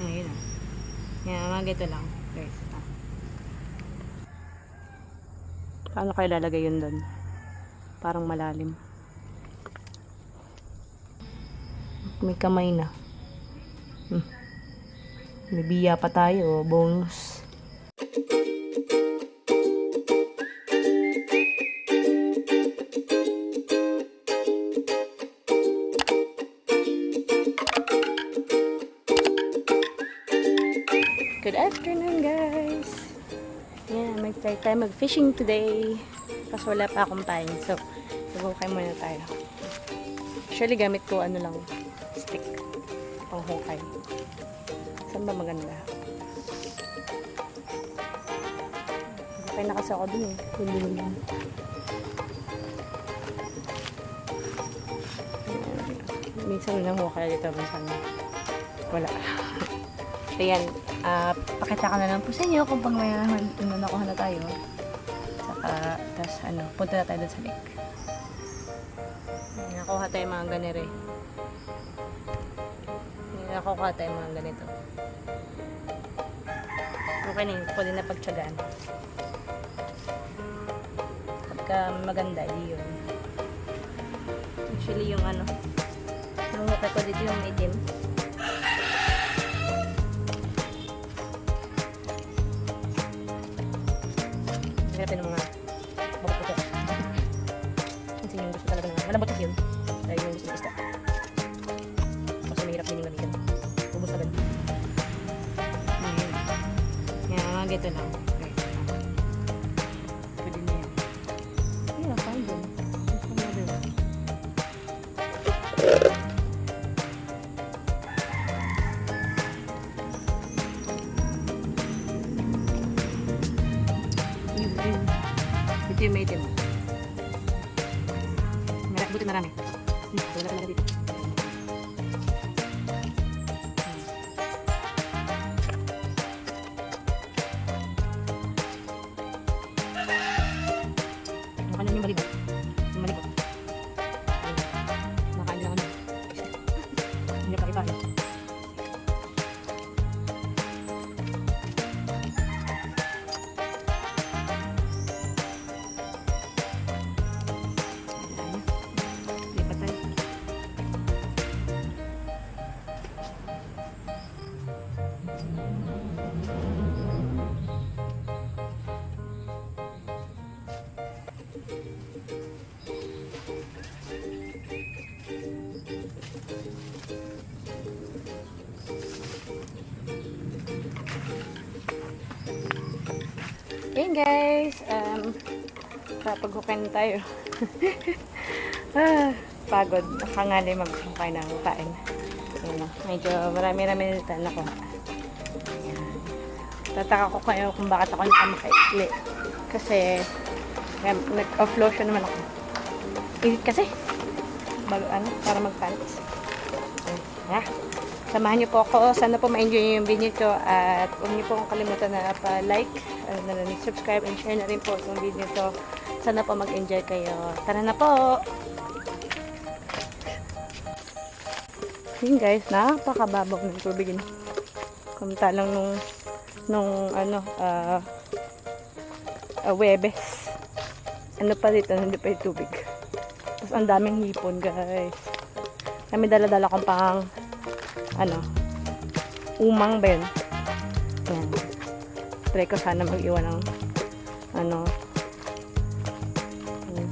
Ngayon ah. Yan, mga ganito lang. Guys. Paano kayo lalagay yun doon? Parang malalim. May kamay na. May biya pa tayo. Bonus. Good afternoon, guys. Yeah, mag-try tayo mag-fishing today. Kasi wala pa akong pain. So, mag-hukay muna tayo. Actually, gamit ko ano lang, stick. Pang-hukay. Saan ba maganda? Hukay na kasi ako dun eh. Huli lang. Minsan lang hukay dito. Minsan wala. Ayan, pakita ko na lang po sa inyo kung pang may nakuha na tayo. Saka, tas punta na tayo dun sa lake. Nakuha tayo mga ganire. Nakuha tayo mga ganito. Okay na yun, pwede na pagtsagaan. Pagka maganda, yun. Actually, yung yung hukay ko dito yung medium. Hirapin ng mga babutok. Kasi yung gusto talaga ng malabotok yun. Dahil yung gusto ng isda. Kasi mahirap din yung gamitin. Ubus agad. Yan, mga gito lang. Okay. Pwede na yan. Ayun, fine din. Ito yung may itim. Buti marami. Wala ka dito. Nakain yung malibot. Yung malibot. Nakain lang ano. Hindi pa ipahin. Hey guys, kapag-hukay na tayo. Pagod, nakangali mag-hukay na kain. Medyo marami-rami nito na ko. Tataka ko kayo kung bakit ako nakamakaikli. Kasi nag-off-lotion naman ako. Kasi bago para mag-pants. Samahan niyo po ako. Sana po ma-enjoy yung video ko. At huwag niyo po akong kalimutan na pa-like, subscribe, and share na rin po yung video ko. Sana po mag-enjoy kayo. Tara na po! Yun guys, napakababog ng tubig yun. Kumta lang nung Webes. Ano pa dito, hindi pa yung tubig. Tapos ang daming hipon guys. Kami dala-dala kong pang umang ba yun? Yan. Try ko sana mag-iwan ng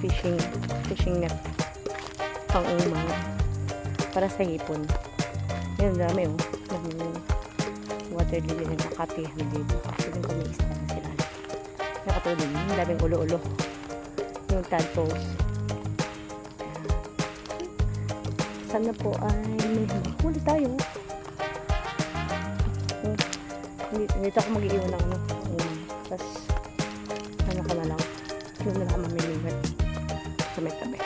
fishing net pang umang para sa hipon. Yan, dami water lily na nakatihan dito. Actually, kung may isda na sila. Nakatulog din. Ang daming ulo-ulo. Yung tadpoles. Sana po ay may huli tayo. Dito ako mag-iiwan ng tapos ano ka na lang. Doon na lang mamimigay sa may tabi.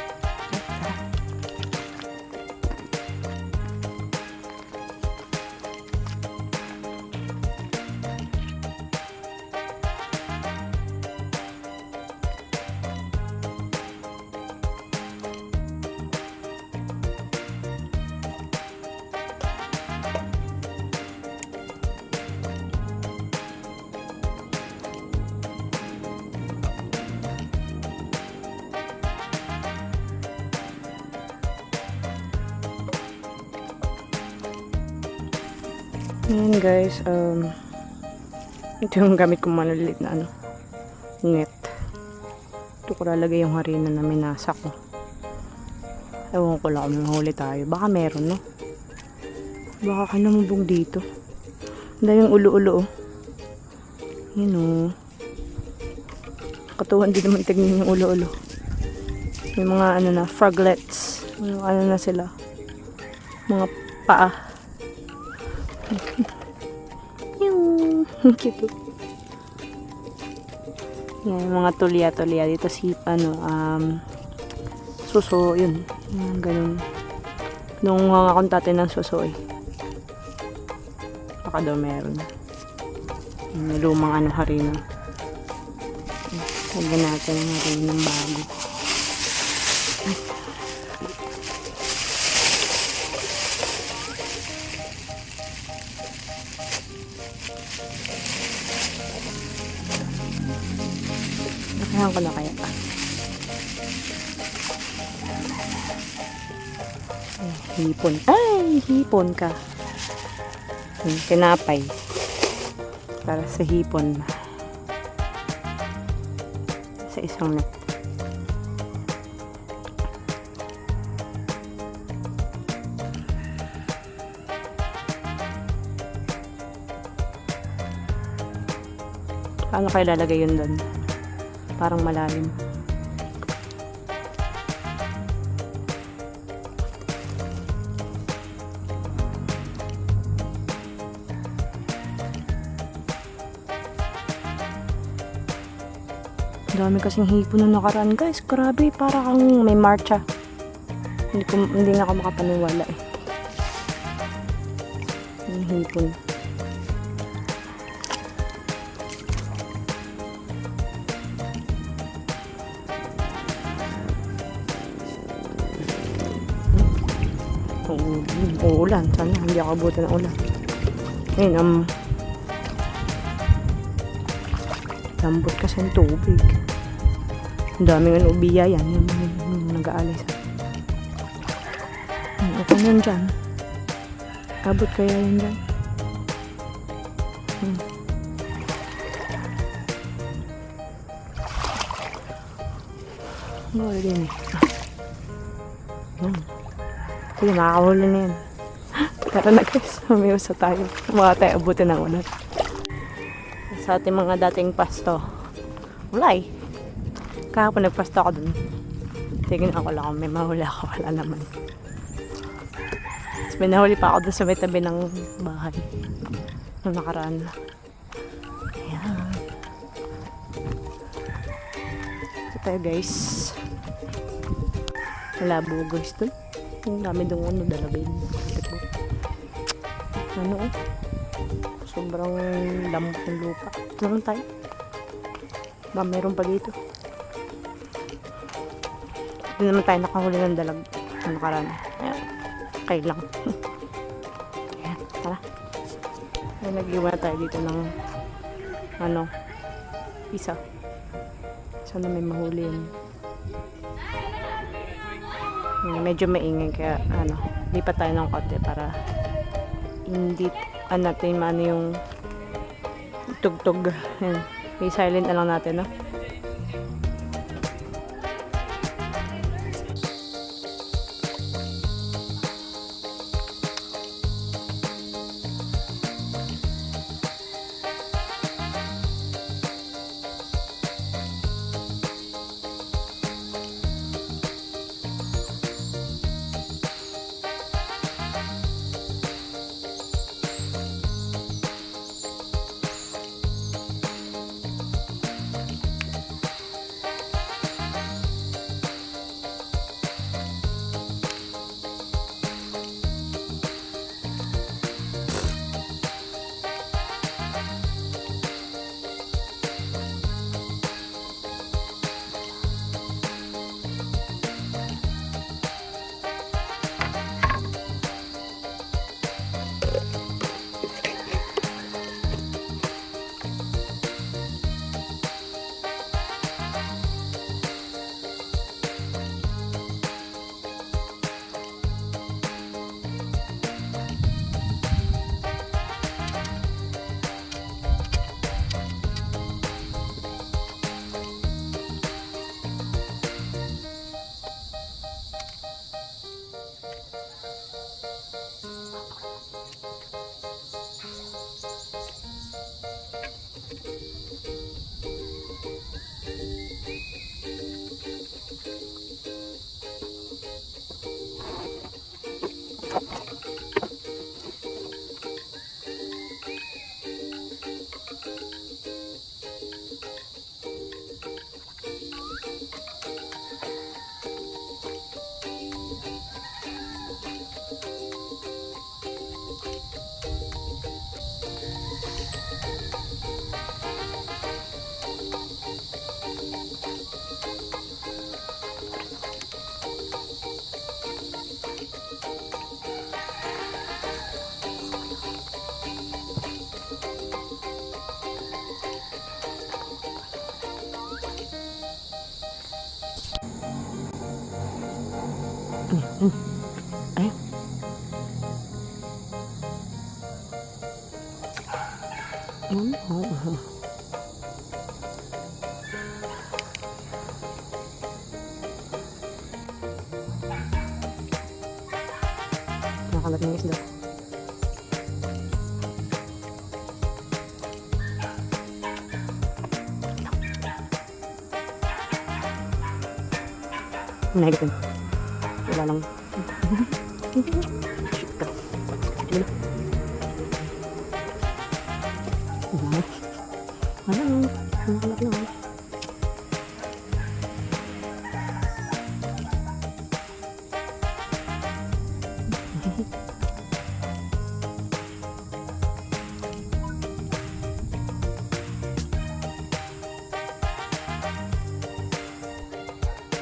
Ayan guys, ito yung gamit kong maliliit na net. Ito ko lalagay yung harina na minasa ko. Ewan ko lang kung mahuli tayo. Baka meron, no? Baka ka namubog dito. Dahil yung ulo-ulo, oh. Yun, oh. Katuhan din naman tignan yung ulo-ulo. May mga na, froglets. Na sila. Mga paa. Yung cute. Yan, mga tulya-tulya dito si suso, yun. Ganun. Nung mga kontate ng suso eh. Baka daw meron. May lumang harina. Lagyan natin ang harina ng bago. Nakahan ko na kaya. Hipon. Ay, hipon ka. Tinapay. Para sa hipon. Sa isang net. Paano kayo lalagay yun doon? Parang malalim. Dami kasing hipon na nakaraan guys. Grabe, para kang may marcha. Hindi na ako makapaniwala eh. Yung hipon. Uulan. Sana hindi ako abutan ng ulan. Ayun, lambot kasi ang tubig. Ang daming ubiya yan. Yung nag-aalay sa. Okay na dyan. Abot kaya yun dyan. Wala din eh. Sige, makakahuli na yan. Tara na guys, mamiusa tayo. Mga tayo abutin ng ulan. Sa ating mga dating pasto. Wala eh. Kahapon nagpasto ako dun. Tignan ako lang kung may mahuli ako. Wala naman. Tapos may nahuli pa ako dun sa may tabi ng bahay. Nung nakaraan. Ayan. Ito tayo guys. Malabo guys dun. Ang dami dun dalagay. Ano oh. Sobrang lambot ng lupa. Ito naman tayo. Ba, meron pa dito. Hindi naman tayo nakahuli ng dalag. Ang nakaraan. Ayan. Okay lang. Ayan. Tara. Ayan, nag-iwan tayo dito ng isa. Sana may mahuli yun. Medyo maingay kaya lipat tayo ng konti para hindi natin yung tugtog. Ayan. I-silent na lang natin, no? Ay. Nakalat ng isda. Nahigit yun. Wala lang. Shoot ka. Wala. Wala lang. Nakalat lang.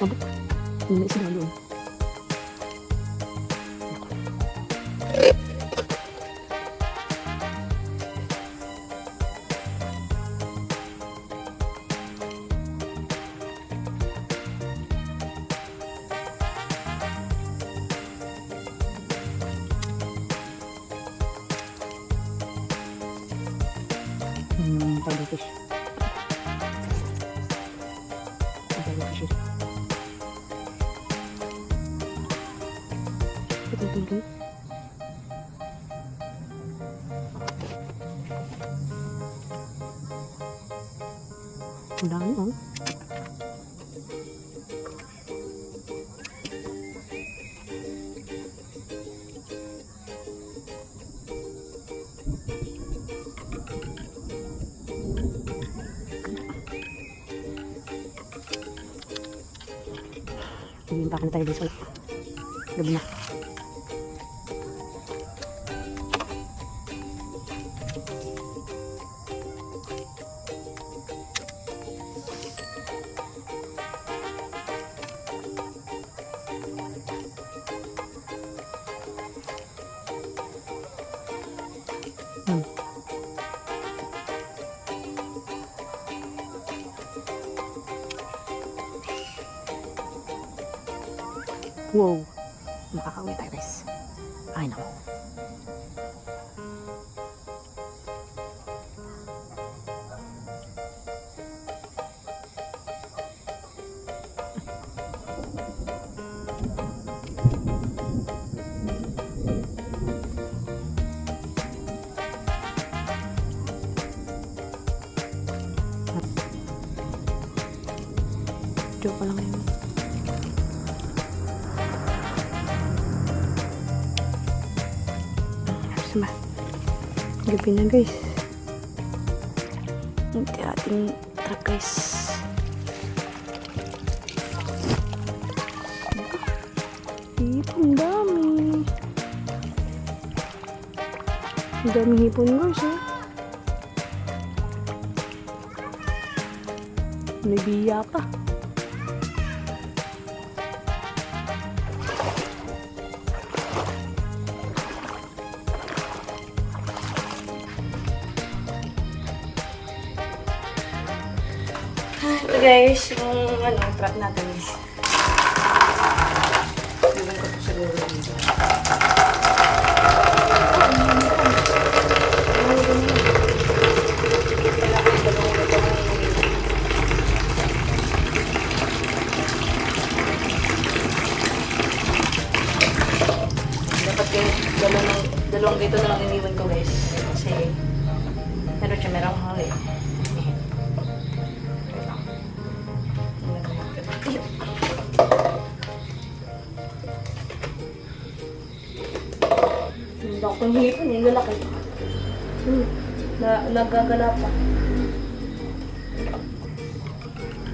Abot. May isda doon. Pag-fish. Pag-fish. Ito. Ang dami, oh. Hihimpa ka na tayo dito. Gabi na. Wow, makakauwi tayo guys. Ay nako. Joke lang yun. Sama. Gabi na guys. Hindi ating truck guys. Hipon dami. Ang dami hipon guys eh. May biya pa. Ito guys, yung trap natin. Iwan ko ito siguro dito. Dapat yung dalawang dito na lang iniwan ko guys. Kasi merong hali. Ang hipon yung lalaki. Nagagala pa.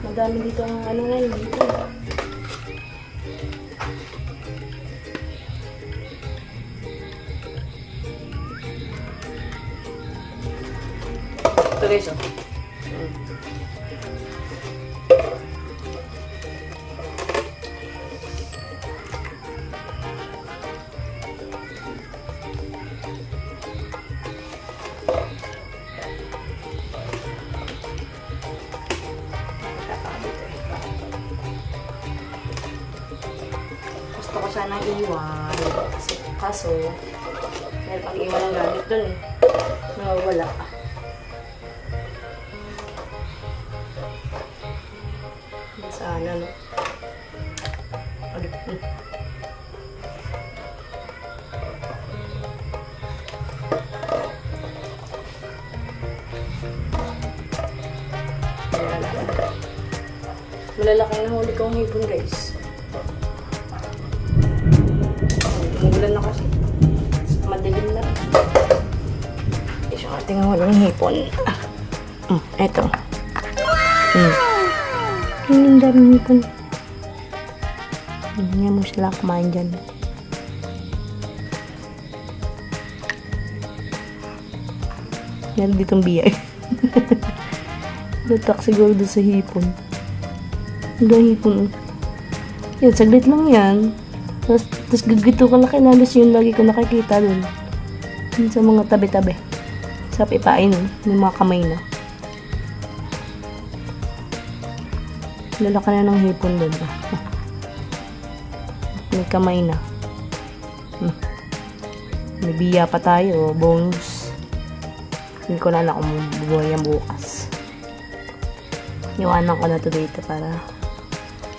Madami dito ang ano ngayon dito. Ito guys, oh. Gusto ko sana sanang iwan. Kaso, meron pang iwan ng gamit dun eh. Nawawala. Sana, no? Malalaki na huli kong hipon, guys. Tumulan na kasi. Madilim na. Isang ating huling hipon. Eto. Ang daming hipon. Hindi mo sila kumain dyan. Meron ditong biyay. Datak siguro doon sa hipon. Ang hipon. Yan, saglit lang yan. Tapos gagito ka laki. Nalos yun lagi ko nakikita doon. Yun sa mga tabi-tabi. Sarap ipain. May mga kamay na. Lalaki na ng hipon doon. May kamay na. May biya pa tayo. Bonus. Hindi ko na alam kung bubuhay yan bukas. Iwanan ko na to dito para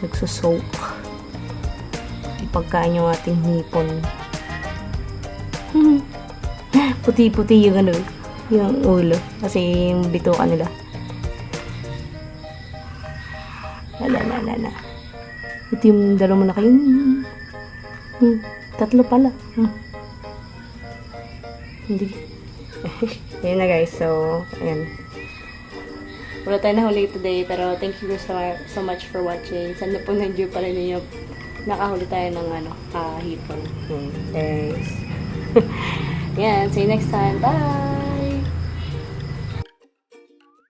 nagsusoak. Ipagkain yung ating hipon. Puti-puti yung ano, yung ulo. Kasi yung bituka nila. Lala. Ito yung dalawa na kayo. Tatlo pala. Hindi. Ayan na guys. So, ayan. Wala tayo na huli today, pero thank you so much for watching. Sana po nandiyo pa rin ninyo nakahuli tayo ng hipon. Thanks. Yan, see you next time. Bye!